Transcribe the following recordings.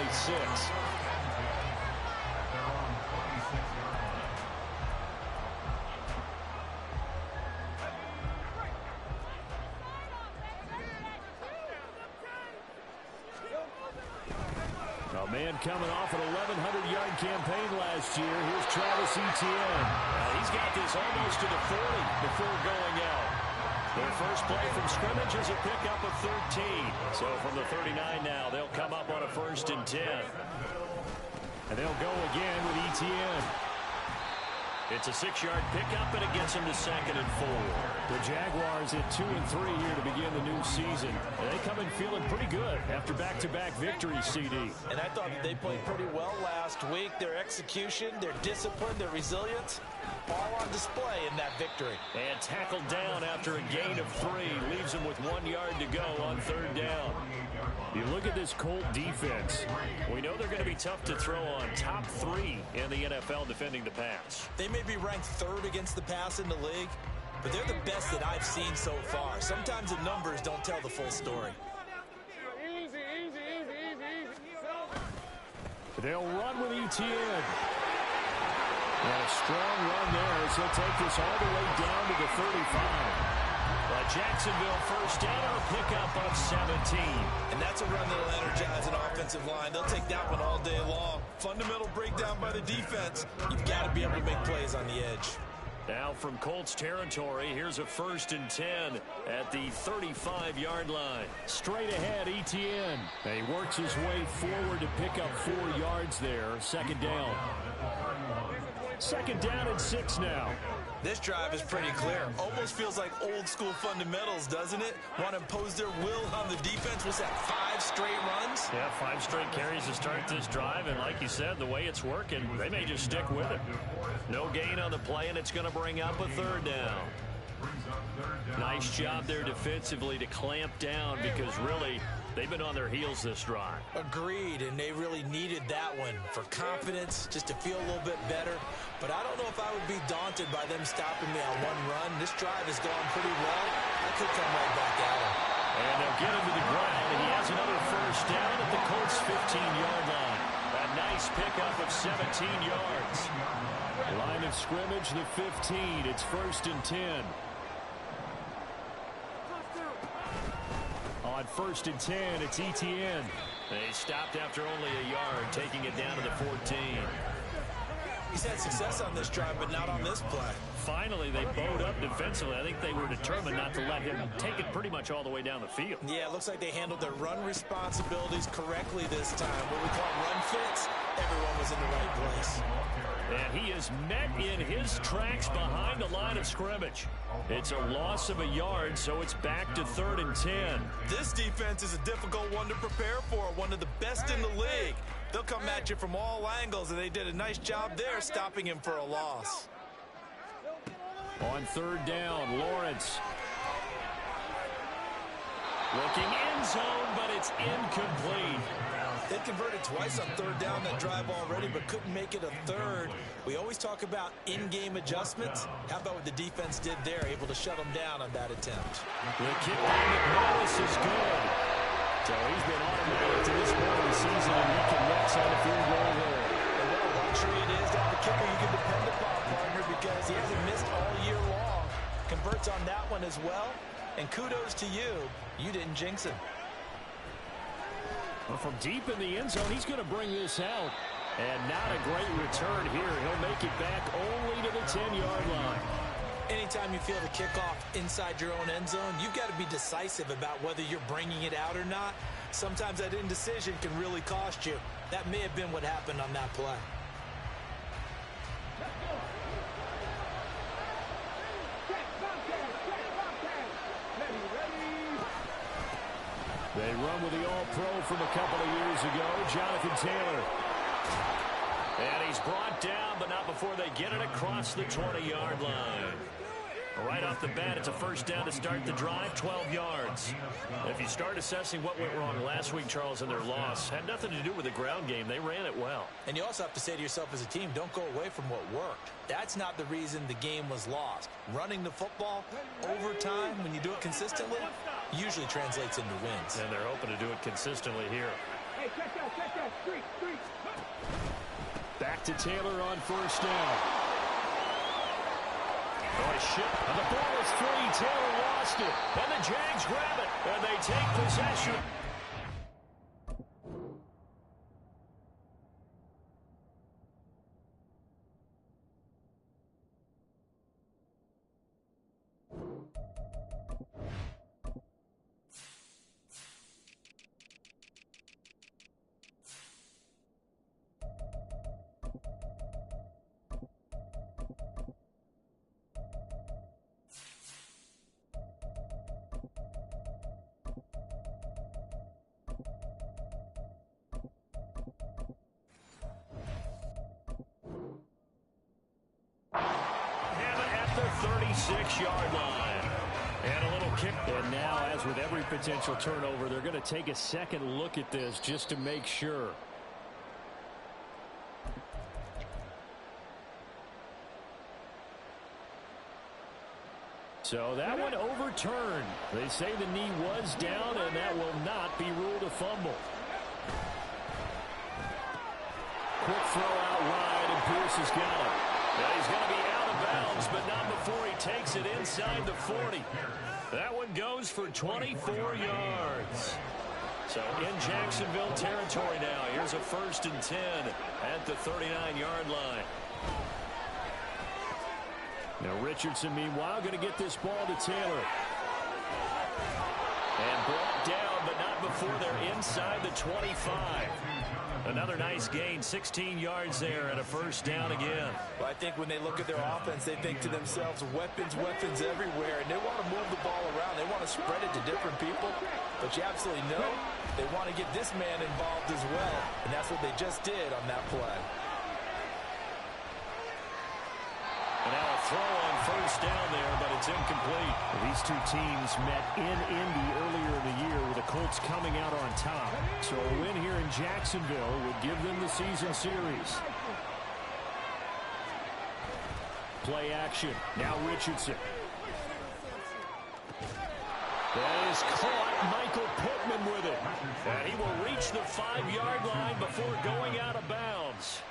36. A man coming off an 1,100-yard campaign last year. Here's Travis Etienne. He's got this almost to the 40 before going out. Their first play from scrimmage is a pickup of 13. So from the 39 now, they'll come up on a 1st and 10. And they'll go again with Etienne. It's a 6-yard pickup, and it gets him to 2nd and 4. The Jaguars at 2 and 3 here to begin the new season. And they come in feeling pretty good after back-to-back victories, CD. And I thought that they played pretty well last week. Their execution, their discipline, their resilience, all on display in that victory. And tackled down after a gain of 3. Leaves him with 1 yard to go on 3rd down. You look at this Colt defense. We know they're going to be tough to throw on. Top 3 in the NFL defending the pass. They may be ranked 3rd against the pass in the league, but they're the best that I've seen so far. Sometimes the numbers don't tell the full story. They'll run with Etienne. And a strong run there as he'll take this all the way down to the 35. Jacksonville first down on a pickup of 17. And that's a run that'll energize an offensive line. They'll take that one all day long. Fundamental breakdown by the defense. You've got to be able to make plays on the edge. Now from Colts territory, here's a 1st and 10 at the 35-yard line. Straight ahead, Etienne. And he works his way forward to pick up 4 yards there. 2nd down. 2nd down and 6 now. This drive is pretty clear. Almost feels like old-school fundamentals, doesn't it? Want to impose their will on the defense. Was that 5 straight runs? Yeah, 5 straight carries to start this drive. And like you said, the way it's working, they may just stick with it. No gain on the play, and it's going to bring up a 3rd down. Nice job there defensively to clamp down because really they've been on their heels this drive. Agreed, and they really needed that one for confidence, just to feel a little bit better. But I don't know if I would be daunted by them stopping me on 1 run. This drive has gone pretty well. I could come right back at him. And they'll get him to the ground, and he has another 1st down at the Colts' 15-yard line. A nice pickup of 17 yards. Line of scrimmage, the 15. It's 1st and 10. On 1st and 10, it's Etienne. They stopped after only a yard, taking it down to the 14. He's had success on this drive, but not on this play. Finally, they bowed up defensively. I think they were determined not to let him take it pretty much all the way down the field. Yeah, it looks like they handled their run responsibilities correctly this time. What we call run fits, everyone was in the right place. And he is met in his tracks behind the line of scrimmage. It's a loss of a yard, so it's back to 3rd and 10. This defense is a difficult one to prepare for, one of the best in the league. They'll come at you from all angles, and they did a nice job there stopping him for a loss. On 3rd down, Lawrence. Looking end zone, but it's incomplete. They converted twice on 3rd down that drive already, but couldn't make it a 3rd. We always talk about in-game adjustments. How about what the defense did there, able to shut them down on that attempt? The kick by McMillis is good. So he's been automatic to this point of the season, and he can rex on the field goal there. And what a luxury it is to have a kicker you can depend upon, partner, because he hasn't missed all year long. Converts on that one as well. And kudos to you. You didn't jinx him. Well, from deep in the end zone, he's going to bring this out. And not a great return here. He'll make it back only to the 10-yard line. Anytime you feel the kickoff inside your own end zone, you've got to be decisive about whether you're bringing it out or not. Sometimes that indecision can really cost you. That may have been what happened on that play. They run with the All-Pro from a couple of years ago, Jonathan Taylor. And he's brought down, but not before they get it across the 20-yard line. Right off the bat, it's a 1st down to start the drive, 12 yards. If you start assessing what went wrong last week, Charles, in their loss, had nothing to do with the ground game. They ran it well. And you also have to say to yourself as a team, don't go away from what worked. That's not the reason the game was lost. Running the football over time, when you do it consistently, usually translates into wins. And they're hoping to do it consistently here. Back to Taylor on first down. And the ball is free. Taylor lost it. And the Jags grab it. And they take possession. At the 36-yard line. And a little kick. And now, as with every potential turnover, they're going to take a second look at this just to make sure. So that one overturned. They say the knee was down, and that will not be ruled a fumble. Quick throw out wide, and Pierce has got it. Now he's going to be out of bounds, but not before he takes it inside the 40. That one goes for 24 yards. So in Jacksonville territory now. Here's a 1st and 10 at the 39-yard line. Now Richardson, meanwhile, going to get this ball to Taylor. And brought down, but not before they're inside the 25. Another nice gain, 16 yards there, and a 1st down again. Well, I think when they look at their offense, they think to themselves, weapons, weapons everywhere, and they want to move the ball around. They want to spread it to different people, but you absolutely know they want to get this man involved as well, and that's what they just did on that play. And now a throw on 1st down there, but it's incomplete. These two teams met in Indy earlier in the year with the Colts coming out on top. So a win here in Jacksonville would give them the season series. Play action. Now Richardson. That is caught. Michael Pittman with it. And he will reach the 5-yard line before going out of bounds.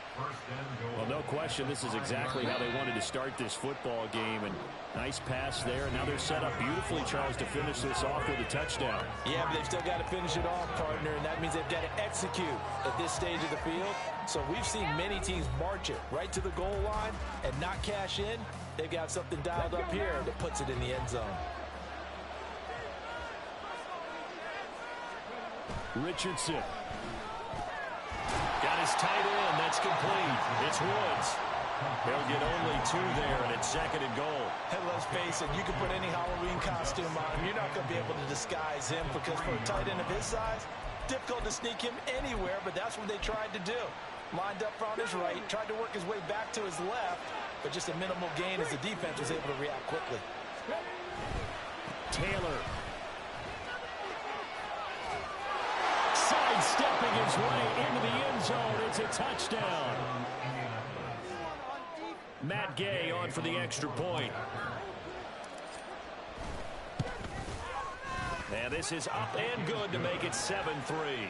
Well, no question, this is exactly how they wanted to start this football game. And nice pass there. Now they're set up beautifully, Charles, to finish this off with a touchdown. Yeah, but they've still got to finish it off, partner, and that means they've got to execute at this stage of the field. So we've seen many teams march it right to the goal line and not cash in. They've got something dialed up here that puts it in the end zone. Richardson. Got his tight end. That's complete. It's Woods. They'll get only 2 there, and it's 2nd and goal. And let's face it, you can put any Halloween costume on him. You're not going to be able to disguise him because for a tight end of his size, difficult to sneak him anywhere, but that's what they tried to do. Lined up on his right, tried to work his way back to his left, but just a minimal gain as the defense was able to react quickly. Taylor. Sidestepping his way into the end zone. It's a touchdown. Matt Gay on for the extra point. And this is up and good to make it 7-3.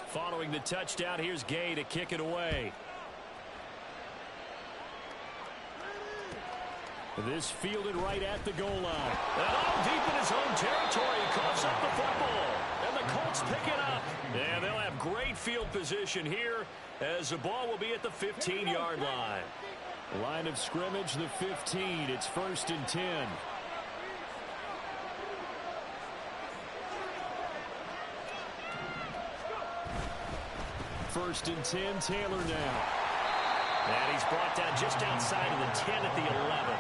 Following the touchdown, here's Gay to kick it away. This fielded right at the goal line. And all deep in his own territory, he coughs up the football. And the Colts pick it up. And they'll have great field position here as the ball will be at the 15-yard line. Line of scrimmage, the 15. It's 1st and 10. First and 10, Taylor now. And he's brought down just outside of the 10 at the 11.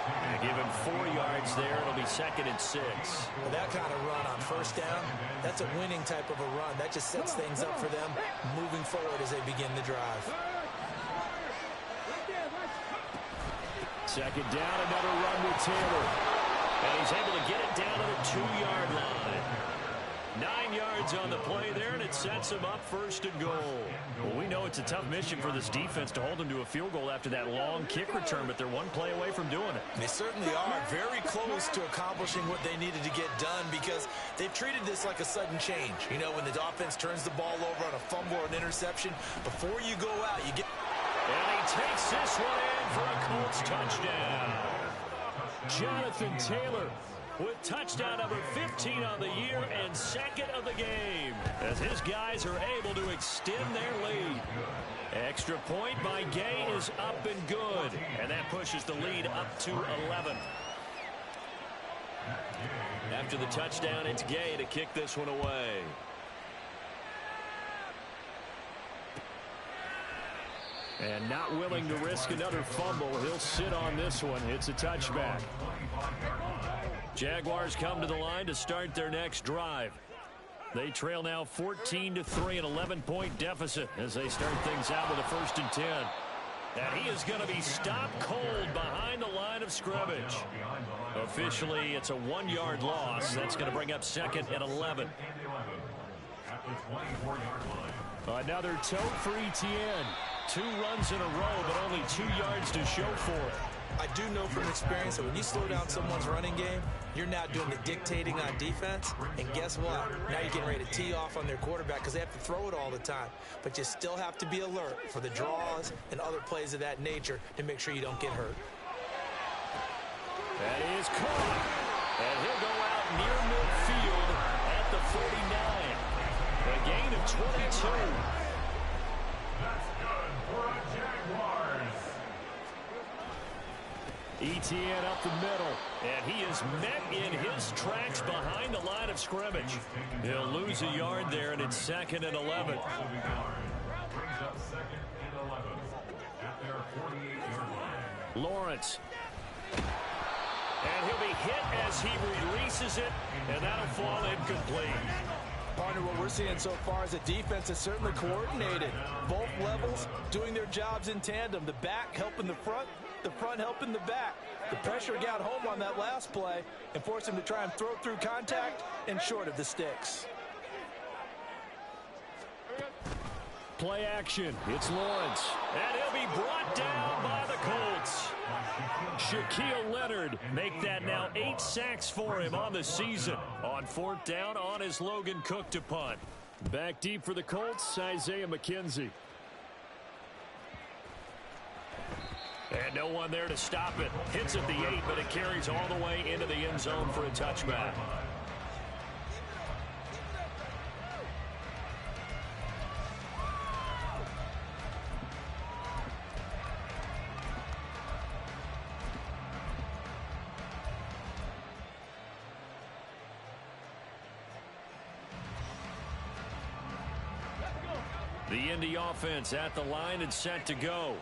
And give him 4 yards there. It'll be 2nd and 6. Well, that kind of run on 1st down, that's a winning type of a run. That just sets things up for them moving forward as they begin the drive. 2nd down, another run with Taylor. And he's able to get it down to the 2-yard line. 9 yards on the play there, and it sets them up 1st and goal. Well, we know it's a tough mission for this defense to hold them to a field goal after that long kick return, but they're one play away from doing it. They certainly are very close to accomplishing what they needed to get done because they've treated this like a sudden change. You know, when the offense turns the ball over on a fumble or an interception, before you go out, you get... And he takes this one in for a Colts touchdown. Jonathan Taylor with touchdown number 15 on the year and 2nd of the game as his guys are able to extend their lead. Extra point by Gay is up and good, and that pushes the lead up to 11. After the touchdown, it's Gay to kick this one away. And not willing to risk another fumble, he'll sit on this one. It's a touchback. Jaguars come to the line to start their next drive. They trail now 14-3, an 11-point deficit as they start things out with a 1st and 10. And he is going to be stopped cold behind the line of scrimmage. Officially, it's a 1-yard loss. That's going to bring up 2nd and 11. Another tote for Etienne. 2 runs in a row, but only 2 yards to show for it. I do know from experience that when you slow down someone's running game, you're now doing the dictating on defense. And guess what? Now you're getting ready to tee off on their quarterback because they have to throw it all the time. But you still have to be alert for the draws and other plays of that nature to make sure you don't get hurt. That is caught. And he'll go out near midfield at the 49. A gain of 22. That's good for a Jaguars. Etienne up the middle, and he is met in his tracks behind the line of scrimmage. He'll lose a yard there, and it's 2nd and 11. Brings up 2nd and 11 at their 48-yard line. Lawrence. And he'll be hit as he releases it, and that'll fall incomplete. Partner, what we're seeing so far is a defense that's certainly coordinated. Both levels doing their jobs in tandem. The back helping the front helping the back. The pressure got home on that last play and forced him to try and throw through contact and short of the sticks. Play action. It's Lawrence. And he'll be brought down by the Colts. Shaquille Leonard make that now 8 sacks for him on the season. On 4th down on his Logan Cook to punt. Back deep for the Colts, Isaiah McKenzie. And no one there to stop it. Hits at the 8, but it carries all the way into the end zone for a touchback. The Indy offense at the line and set to go.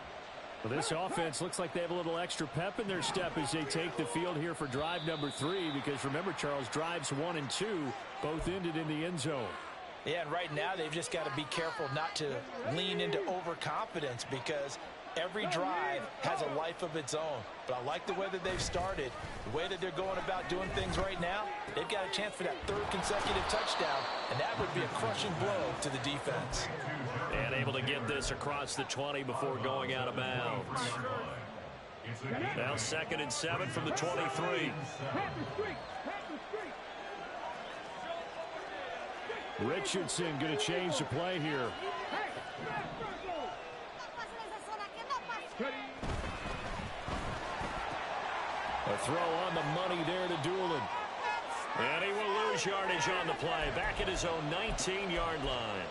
Well, this offense looks like they have a little extra pep in their step as they take the field here for drive number 3, because remember, Charles, drives 1 and 2 both ended in the end zone. Yeah, and right now they've just got to be careful not to lean into overconfidence because every drive has a life of its own. But I like the way that they've started, the way that they're going about doing things right now. They've got a chance for that 3rd consecutive touchdown, and that would be a crushing blow to the defense. And able to get this across the 20 before going out of bounds. Now 2nd and 7 from the 23. Richardson going to change the play here. A throw on the money there to Doolin. And he will lose yardage on the play. Back at his own 19-yard line.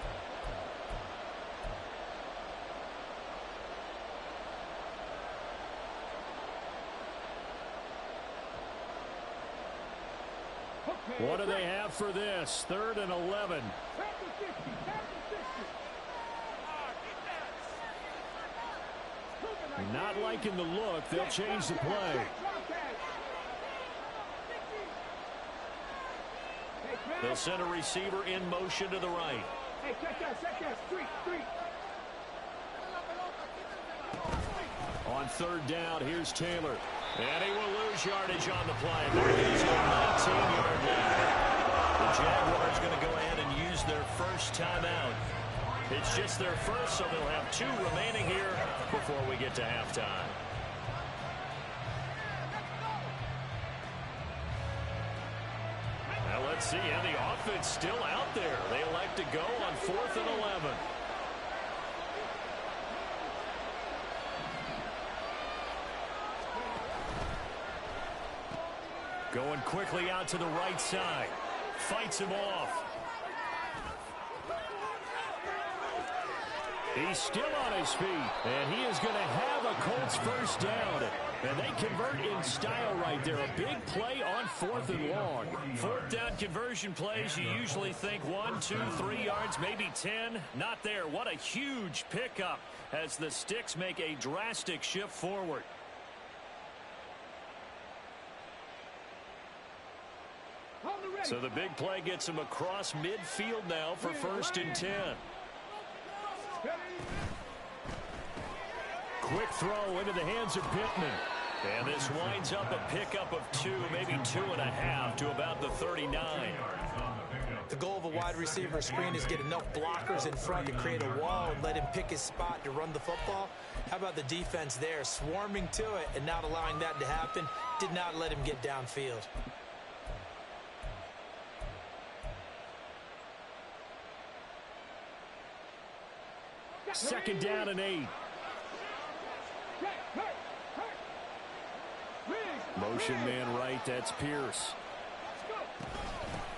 What do they have for this? 3rd and 11. Not liking the look. They'll change the play. They'll send a receiver in motion to the right. On 3rd down, here's Taylor. And he will lose yardage on the play. Back at his own 19-yard line. The Jaguars going to go ahead and use their first timeout. It's just their first, so they'll have 2 remaining here before we get to halftime. Now let's see how the offense still out there. They elect to go on 4th and 11. Going quickly out to the right side. Fights him off. He's still on his feet, and he is going to have a Colts first down. And they convert in style right there. A big play on 4th and long. 4th down conversion plays, you usually think 1, 2, 3 yards, maybe 10. Not there. What a huge pickup as the Sticks make a drastic shift forward. So the big play gets him across midfield now for 1st and 10. Quick throw into the hands of Pittman. And this winds up a pickup of 2, maybe 2.5 to about the 39. The goal of a wide receiver screen is get enough blockers in front to create a wall and let him pick his spot to run the football. How about the defense there, swarming to it and not allowing that to happen? Did not let him get downfield. Second down and 8. Motion man right, that's Pierce.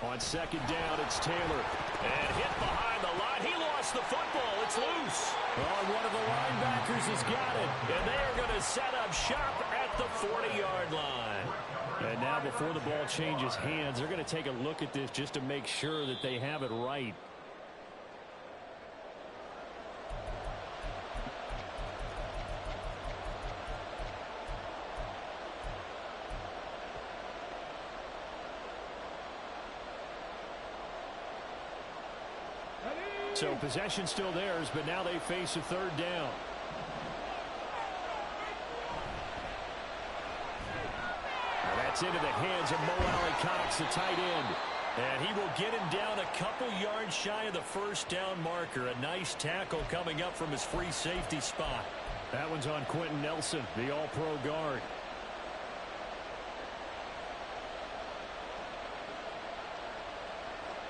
On second down, it's Taylor. And hit behind the line. He lost the football. It's loose. Oh, one of the linebackers has got it. And they are going to set up shop at the 40-yard line. And now before the ball changes hands, they're going to take a look at this just to make sure that they have it right. So possession still theirs, but now they face a 3rd down. Now that's into the hands of Mo Alley-Cox, the tight end. And he will get him down a couple yards shy of the 1st down marker. A nice tackle coming up from his free safety spot. That one's on Quentin Nelson, the all-pro guard.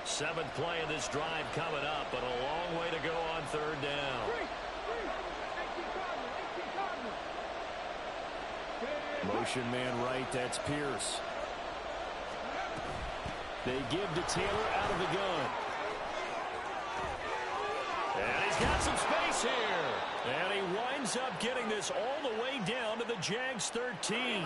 Seventh play of this drive coming up, but a long way to go on 3rd down. Motion man right, that's Pierce. They give to Taylor out of the gun. And he's got some space here. And he winds up getting this all the way down to the Jags 13.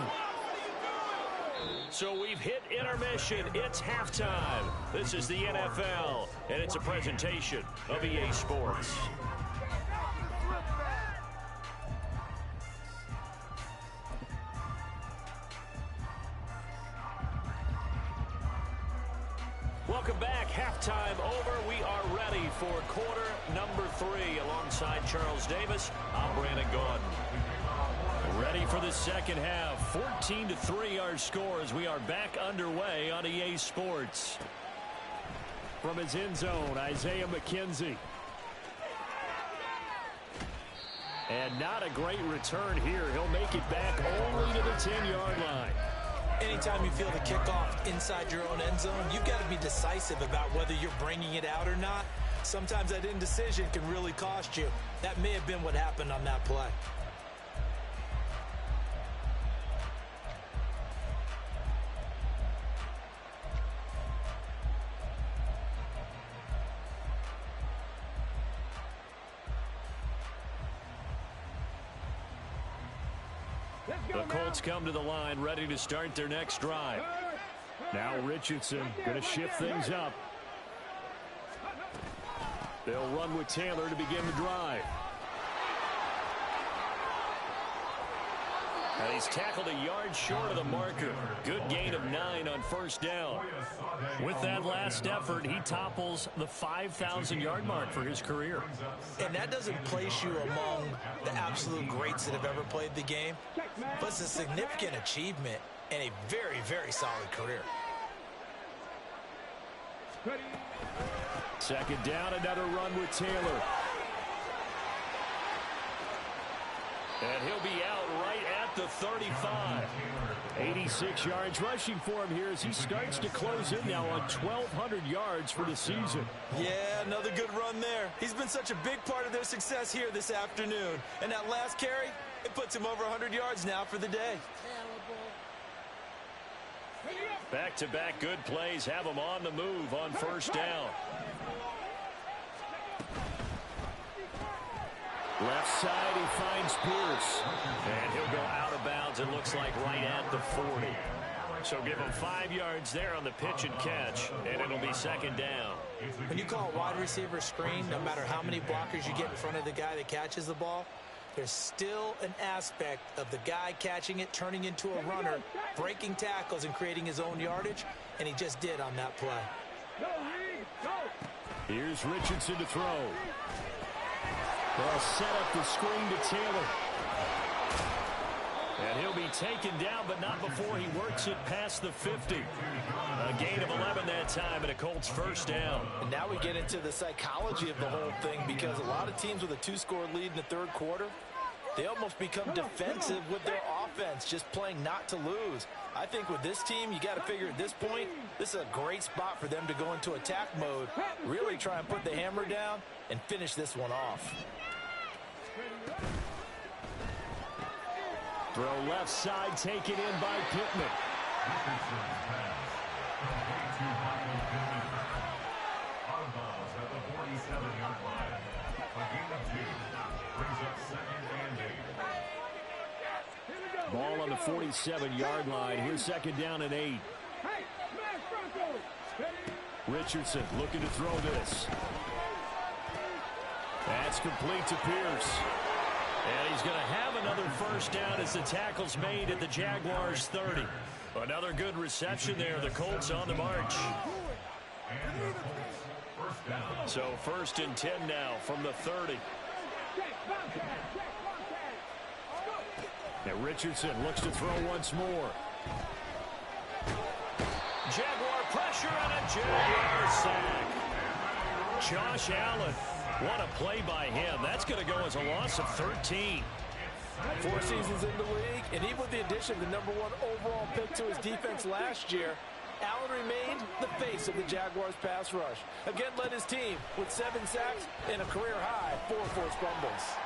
So we've hit intermission. It's halftime. This is the NFL, and it's a presentation of EA Sports. Welcome back. Halftime over. We are ready for quarter number 3 alongside Charles Davis. I'm Brandon Gordon. Ready for the second half. 14-3 our score as we are back underway on EA Sports. From his end zone, Isaiah McKenzie. And not a great return here. He'll make it back only to the 10-yard line. Anytime you feel the kickoff inside your own end zone, you've got to be decisive about whether you're bringing it out or not. Sometimes that indecision can really cost you. That may have been what happened on that play. The Colts come to the line, ready to start their next drive. Now Richardson going to shift things up. They'll run with Taylor to begin the drive. And he's tackled a yard short of the marker. Good gain of 9 on 1st down. With that last effort, he topples the 5,000-yard mark for his career. And that doesn't place you among the absolute greats that have ever played the game, but it's a significant achievement and a very, very solid career. Second down, another run with Taylor. And he'll be out right at the 35. 86 yards rushing for him here as he starts to close in now on 1,200 yards for the season. Yeah, another good run there. He's been such a big part of their success here this afternoon. And that last carry, it puts him over 100 yards now for the day. Back-to-back good plays have him on the move on first down. Left side, he finds Pierce. And he'll go out of bounds, it looks like, right at the 40. So give him 5 yards there on the pitch and catch, and it'll be second down. When you call a wide receiver screen, no matter how many blockers you get in front of the guy that catches the ball, there's still an aspect of the guy catching it, turning into a runner, breaking tackles and creating his own yardage, and he just did on that play. Here's Richardson to throw. They'll set up the screen to Taylor. And he'll be taken down, but not before he works it past the 50. A gain of 11 that time, and a Colts first down. And now we get into the psychology of the whole thing, because a lot of teams with a 2-score lead in the third quarter, they almost become defensive with their offense, just playing not to lose. I think with this team, you got to figure at this point, this is a great spot for them to go into attack mode, really try and put the hammer down and finish this one off. Throw left side, taken in by Pittman. Ball on the 47-yard line. Here's second down and 8. Richardson looking to throw this. That's complete to Pierce. And he's going to have another first down as the tackle's made at the Jaguars' 30. Another good reception there. The Colts on the march. So first and 10 now from the 30. And Richardson looks to throw once more. Jaguar pressure and a Jaguar sack. Josh Allen. What a play by him. That's going to go as a loss of 13. 4 seasons in the league, and even with the addition of the #1 overall pick to his defense last year, Allen remained the face of the Jaguars' pass rush. Again, led his team with 7 sacks and a career-high 4 forced fumbles.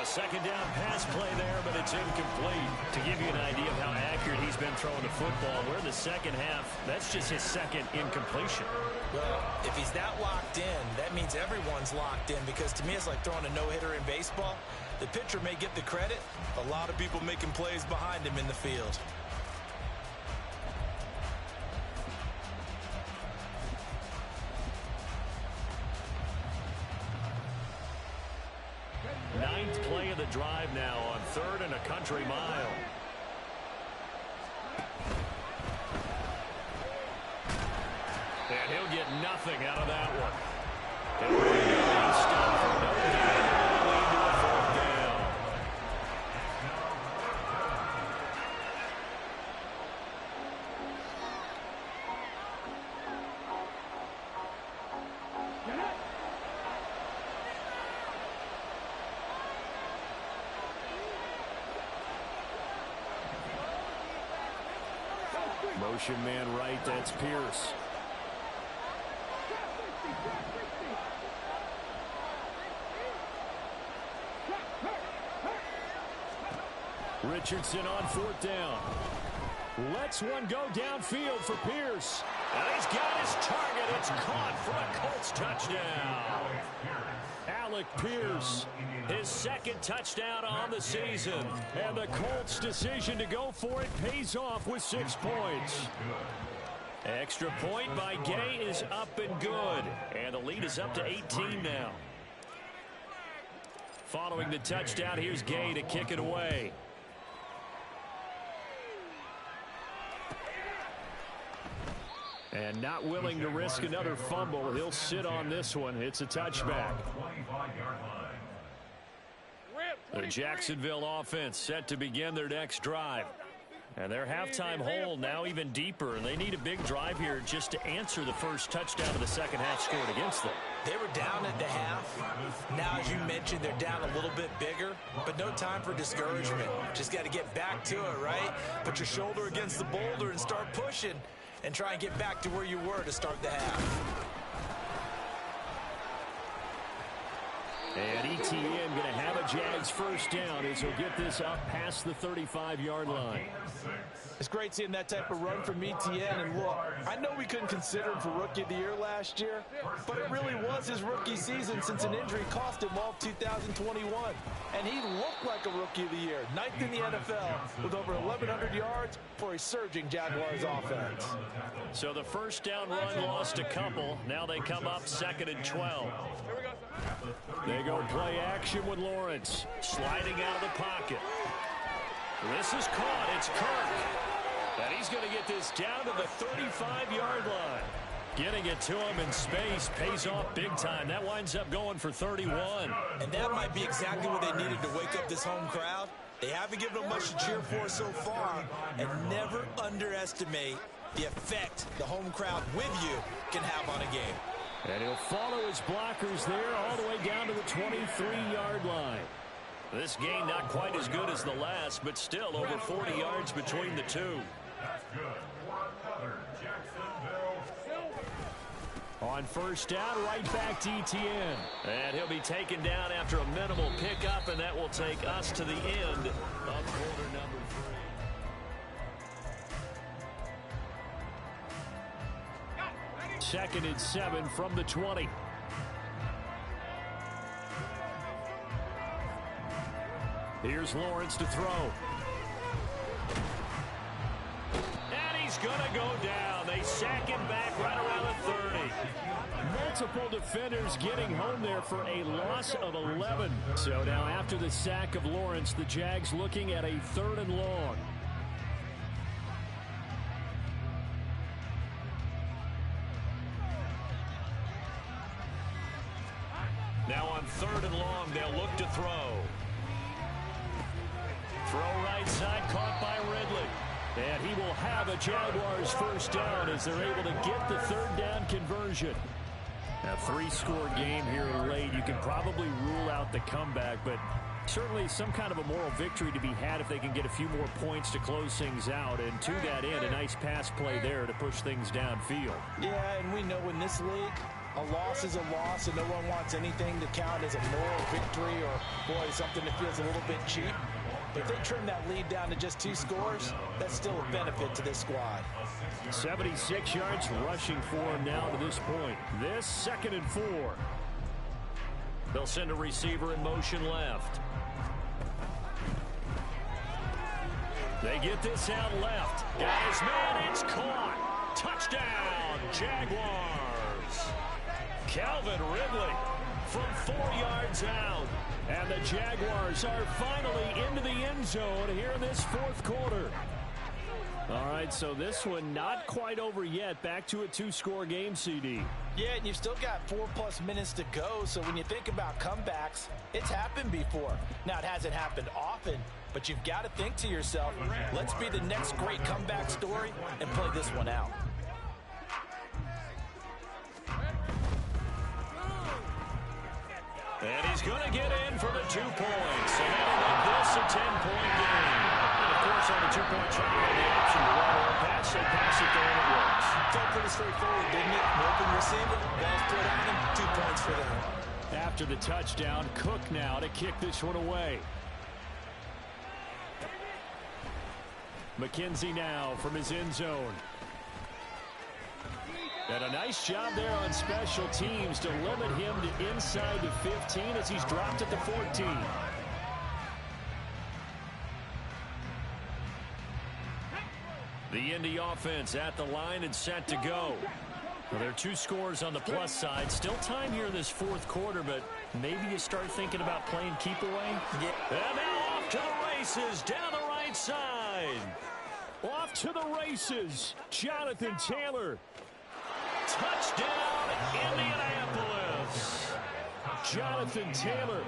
A second down pass play there, but it's incomplete. To give you an idea of how accurate he's been throwing the football, we're in the second half. That's just his second incompletion. Well, if he's that locked in, that means everyone's locked in, because to me it's like throwing a no-hitter in baseball. The pitcher may get the credit, a lot of people making plays behind him in the field. Ninth play of the drive now on 3rd and a country mile. And he'll get nothing out of that one. And he's stopped for no gain all the way to a 4th down. Motion man right, that's Pierce. Richardson on 4th down. Lets one go downfield for Pierce. And he's got his target. It's caught for a Colts touchdown. Alec Pierce, his 2nd touchdown on the season. And the Colts' decision to go for it pays off with 6 points. Extra point by Gay is up and good. And the lead is up to 18 now. Following the touchdown, here's Gay to kick it away. And not willing to risk another fumble. He'll sit on this one. It's a touchback. The Jacksonville offense set to begin their next drive. And their halftime hole now even deeper, and they need a big drive here just to answer the first touchdown of the second half scored against them. They were down at the half. Now, as you mentioned, they're down a little bit bigger, but no time for discouragement. Just got to get back to it, right? Put your shoulder against the boulder and start pushing and try and get back to where you were to start the half. And ETN going to have a Jags first down as he'll get this up past the 35-yard line. It's great seeing that type of run from ETN. And look, I know we couldn't consider him for Rookie of the Year last year, but it really was his rookie season since an injury cost him all of 2021. And he looked like a Rookie of the Year, ninth in the NFL with over 1,100 yards for a surging Jaguars offense. So the first down run lost a couple. Now they come up 2nd and 12. They go play action with Lawrence. Sliding out of the pocket. This is caught. It's Kirk. And he's going to get this down to the 35-yard line. Getting it to him in space pays off big time. That winds up going for 31. And that might be exactly what they needed to wake up this home crowd. They haven't given them much to cheer for so far. And never underestimate the effect the home crowd with you can have on a game. And he'll follow his blockers there all the way down to the 23-yard line. This game not quite as good as the last, but still over 40 yards between the two. On first down, right back to ETN. And he'll be taken down after a minimal pickup, and that will take us to the end of quarter number 3. 2nd and 7 from the 20. Here's Lawrence to throw. And he's going to go down. They sack him back right around the 30. Multiple defenders getting home there for a loss of 11. So now after the sack of Lawrence, the Jags looking at a 3rd and long. Now on 3rd and long, they'll look to throw. Throw right side, caught by Ridley. And he will have a Jaguars first down as they're able to get the 3rd down conversion. A 3-score game here late. You can probably rule out the comeback, but certainly some kind of a moral victory to be had if they can get a few more points to close things out. And to that end, a nice pass play there to push things downfield. Yeah, and we know in this league, a loss is a loss, and no one wants anything to count as a moral victory or, boy, something that feels a little bit cheap. If they trim that lead down to just 2 scores, that's still a benefit to this squad. 76 yards rushing for him now to this point. This 2nd and 4. They'll send a receiver in motion left. They get this out left. Got his man. It's caught. Touchdown, Jaguars. Calvin Ridley from 4 yards out. And the Jaguars are finally into the end zone here in this 4th quarter. All right, so this one not quite over yet. Back to a 2-score game, CD. Yeah, and you've still got 4+ minutes to go, so when you think about comebacks, it's happened before. Now, it hasn't happened often, but you've got to think to yourself, let's be the next great comeback story and play this one out. And he's going to get in for the 2 points. And that'll make this a 10-point game. And of course, on the 2-point try, the option to run or pass, they pass it there and it works. Felt pretty straightforward, didn't it? Open receiver, ball's put on him, 2 points for them. After the touchdown, Cook now to kick this one away. McKenzie now from his end zone. And a nice job there on special teams to limit him to inside the 15 as he's dropped at the 14. The Indy offense at the line and set to go. Well, there are 2 scores on the plus side. Still time here in this 4th quarter, but maybe you start thinking about playing keep away. Yeah. And now off to the races down the right side. Off to the races, Jonathan Taylor. Touchdown, Indianapolis. Jonathan Taylor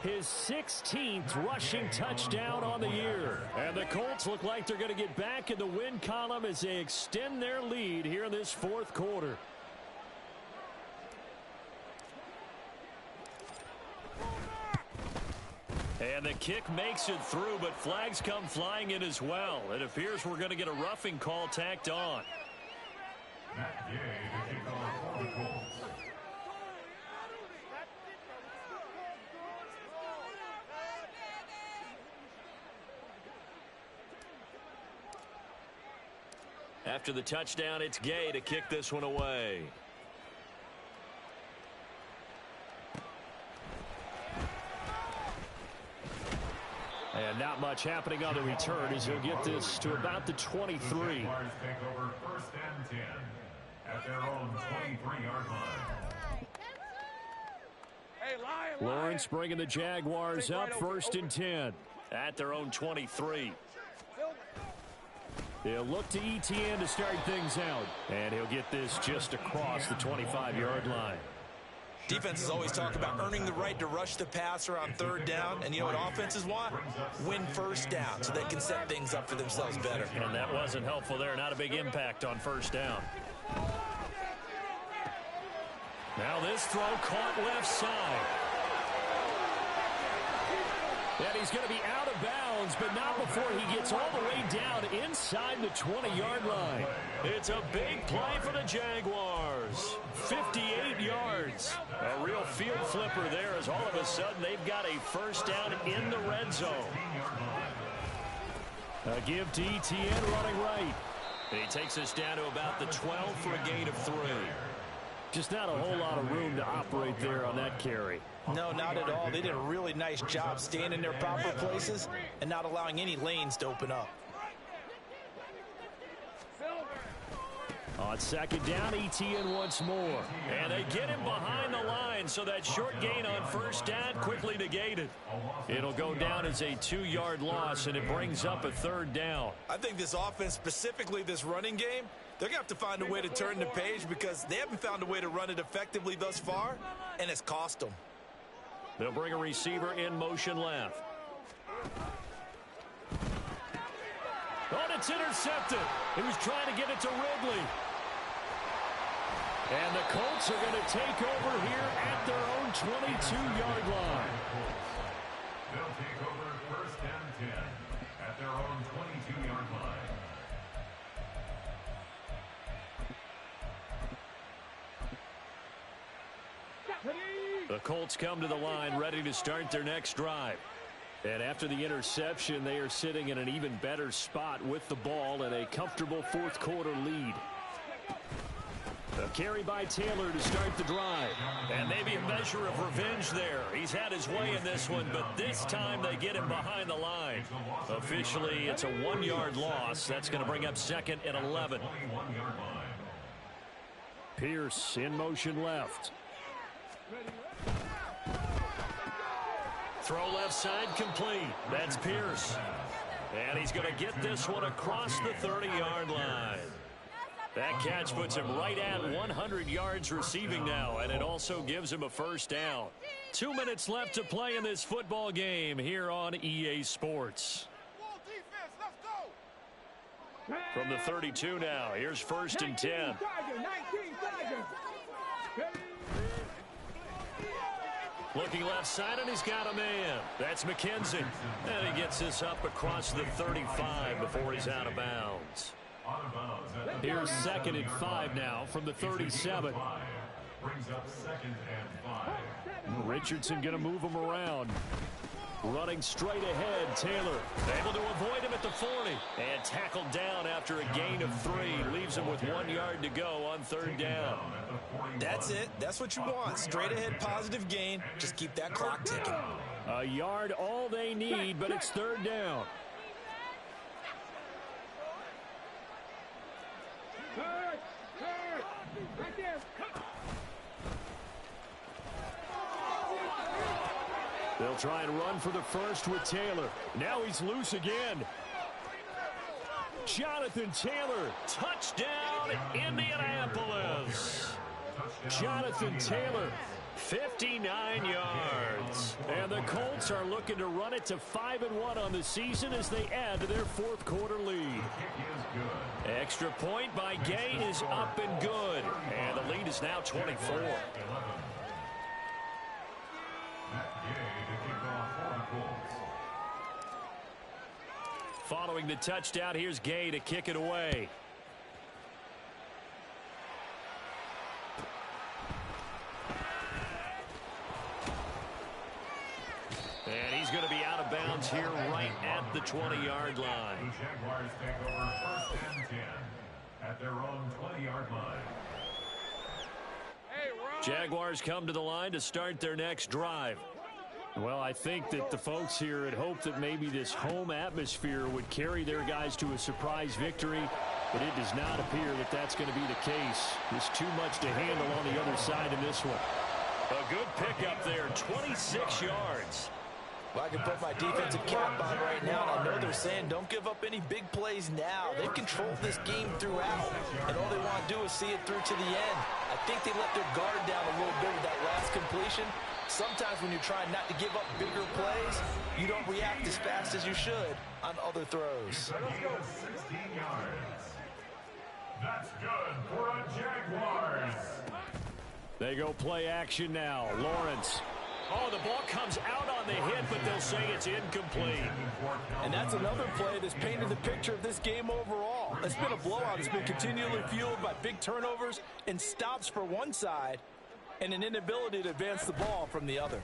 His 16th rushing touchdown on the year. And the Colts look like they're going to get back in the win column as they extend their lead here in this fourth quarter. And the kick makes it through, but flags come flying in as well. It appears we're going to get a roughing call tacked on. After the touchdown, it's Gay to kick this one away. And not much happening on the return as he'll get this to about the 23. The Jaguars take over 1st and 10 at their own 23-yard line. Lawrence bringing the Jaguars up 1st and 10 at their own 23. They'll look to ETN to start things out. And he'll get this just across the 25-yard line. Defenses always talk about earning the right to rush the passer on 3rd down. And you know what offenses want? Win 1st down so they can set things up for themselves better. And that wasn't helpful there. Not a big impact on 1st down. Now this throw caught left side. And he's going to be out of bounds, but not before he gets all the way down inside the 20-yard line. It's a big play for the Jaguars. 58 yards. A real field flipper there as all of a sudden they've got a 1st down in the red zone. A give to ETN running right. And he takes us down to about the 12 for a gain of 3. Just not a whole lot of room to operate there on that carry. No, not at all. They did a really nice job staying in their proper places and not allowing any lanes to open up. On 2nd down, ETN once more. And they get him behind the line, so that short gain on 1st down quickly negated. It'll go down as a 2-yard loss, and it brings up a 3rd down. I think this offense, specifically this running game, they're going to have to find a way to turn the page because they haven't found a way to run it effectively thus far, and it's cost them. They'll bring a receiver in motion left. Oh, it's intercepted. He was trying to get it to Ridley. And the Colts are going to take over here at their own 22-yard line. They'll take over 1st and 10 at their own 22-yard line. The Colts come to the line ready to start their next drive. And after the interception, they are sitting in an even better spot with the ball and a comfortable 4th quarter lead. A carry by Taylor to start the drive. And maybe a measure of revenge there. He's had his way in this one, but this time they get him behind the line. Officially, it's a 1-yard loss. That's going to bring up 2nd and 11. Pierce in motion left. Throw left side complete. That's Pierce. And he's going to get this one across the 30-yard line. That catch puts him right at 100 yards receiving now, and it also gives him a 1st down. 2 minutes left to play in this football game here on EA Sports. From the 32 now, here's 1st and 10. Looking left side, and he's got a man. That's McKenzie. And he gets this up across the 35 before he's out of bounds. Here's 2nd and 5 now from the 37. Brings up 2nd and 5. Richardson going to move him around. Running straight ahead, Taylor. Able to avoid him at the 40. And tackled down after a gain of 3. Leaves him with 1 yard to go on 3rd down. That's it. That's what you want. Straight ahead positive gain. Just keep that clock ticking. A yard all they need, but it's 3rd down. They'll try and run for the 1st with Taylor. Now he's loose again. Jonathan Taylor, touchdown Indianapolis. Jonathan Taylor, 59 yards. And the Colts are looking to run it to 5-1 on the season as they add to their fourth quarter lead. Extra point by Gay is up and good. And the lead is now 24. Following the touchdown, here's Gay to kick it away. And he's going to be out of bounds here right at the 20-yard line. The Jaguars take over first and 10 at their own 20-yard line. Jaguars come to the line to start their next drive. Well, I think that the folks here had hoped that maybe this home atmosphere would carry their guys to a surprise victory, but it does not appear that that's going to be the case. There's too much to handle on the other side in this one. A good pickup there, 26 yards. Well, I can put my defensive cap on right now, and I know they're saying don't give up any big plays now. They've controlled this game throughout, and all they want to do is see it through to the end. I think they let their guard down a little bit with that last completion. Sometimes when you're trying not to give up bigger plays, you don't react as fast as you should on other throws. 16 yards. That's good for a Jaguars. They go play action now. Lawrence. Oh, the ball comes out on the hit, but they'll say it's incomplete. And that's another play that's painted the picture of this game overall. It's been a blowout. It's been continually fueled by big turnovers and stops for one side and an inability to advance the ball from the other.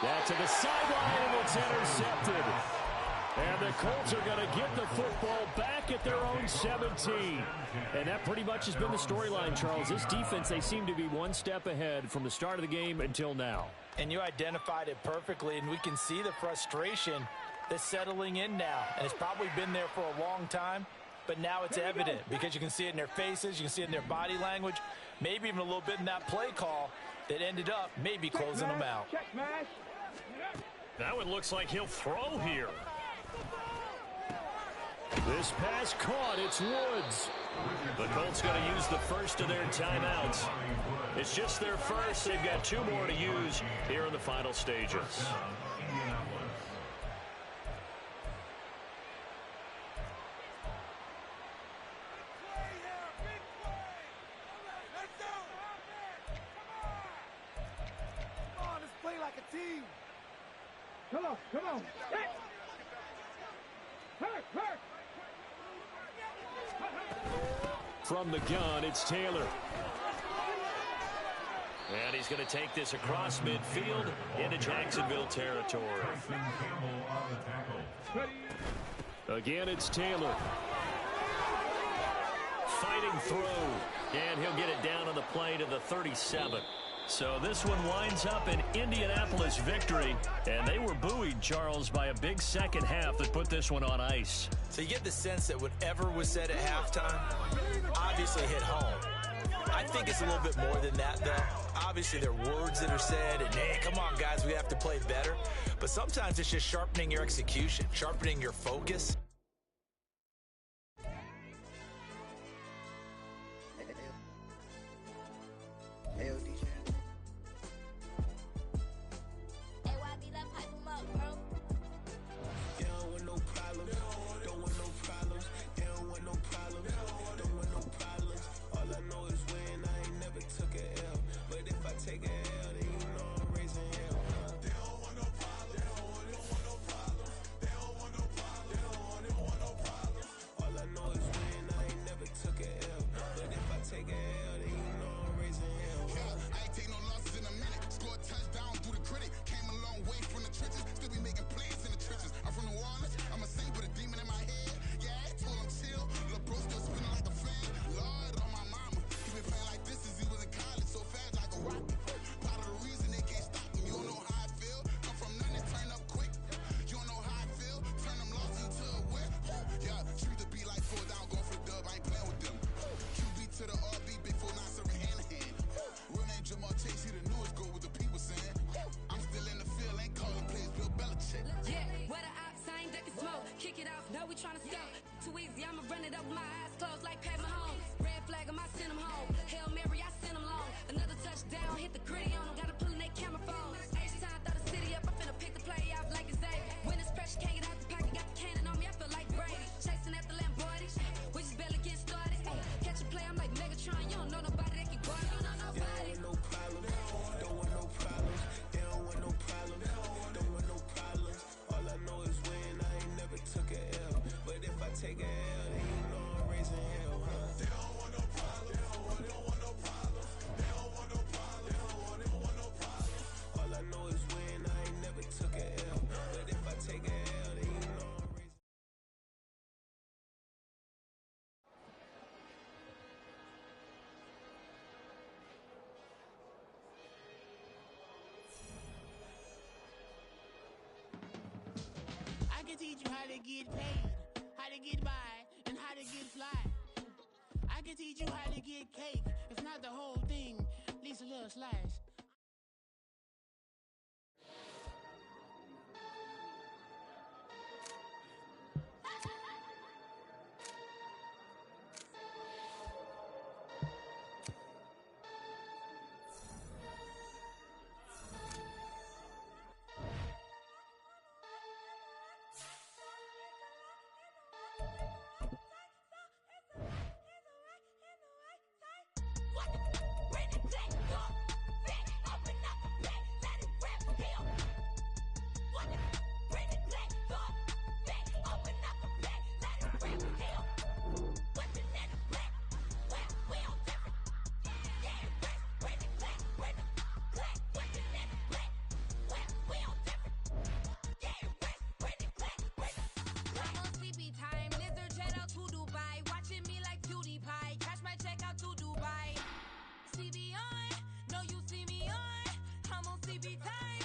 That to the sideline, and it's intercepted. And the Colts are going to get the football back at their own 17. And that pretty much has been the storyline, Charles. This defense, they seem to be one step ahead from the start of the game until now. And you identified it perfectly, and we can see the frustration that's settling in now. And it's probably been there for a long time, but now it's evident because you can see it in their faces, you can see it in their body language, maybe even a little bit in that play call that ended up maybe closing them out. That one looks like he'll throw here. This pass caught. It's Woods. The Colts going to use the first of their timeouts. It's just their first. They've got two more to use here in the final stages. Come on. Hurt. From the gun, it's Taylor. And he's going to take this across midfield into Jacksonville territory. Again, it's Taylor. Fighting through. And he'll get it down on the play to the 37. So this one winds up an Indianapolis victory, and they were buoyed, Charles, by a big second half that put this one on ice. So you get the sense that whatever was said at halftime obviously hit home. I think it's a little bit more than that, though. Obviously, there are words that are said, and hey, come on, guys, we have to play better. But sometimes it's just sharpening your execution, sharpening your focus. Kick it off, know we tryna score. Too easy, I'ma run it up with my eyes closed like Pat Mahomes. Red flag 'em, I send 'em home. Hail Mary, I send 'em long. Another touchdown, hit the gritty on 'em. Gotta pull in that camera phone. H-time, throw the city up. I finna pick the play off like it's Xavier. When it's pressure, can't get out the pocket. Got the cannon on me, I feel like Brady. Chasing at the Lamborghini. We just barely get started. Catch a play, I'm like Megatron. You don't know nobody that can guard me. You don't know nobody. Don't want no problems. Don't want no problems. They don't want no problems. Don't want no problems. All I know is win. I ain't never took a L. But if I take a L, then you know I'm raising hell, huh? They don't want no problems. They don't want no problems. They don't want no problems. They don't want no problems. All I know is win. I ain't never took a L. But if I take a L, then you know I'm raising. I can teach you how to get paid, how to get by, and how to get fly. I can teach you how to get cake, if not the whole thing, at least a little slice. CB on, no you see me on, I'm on CB time.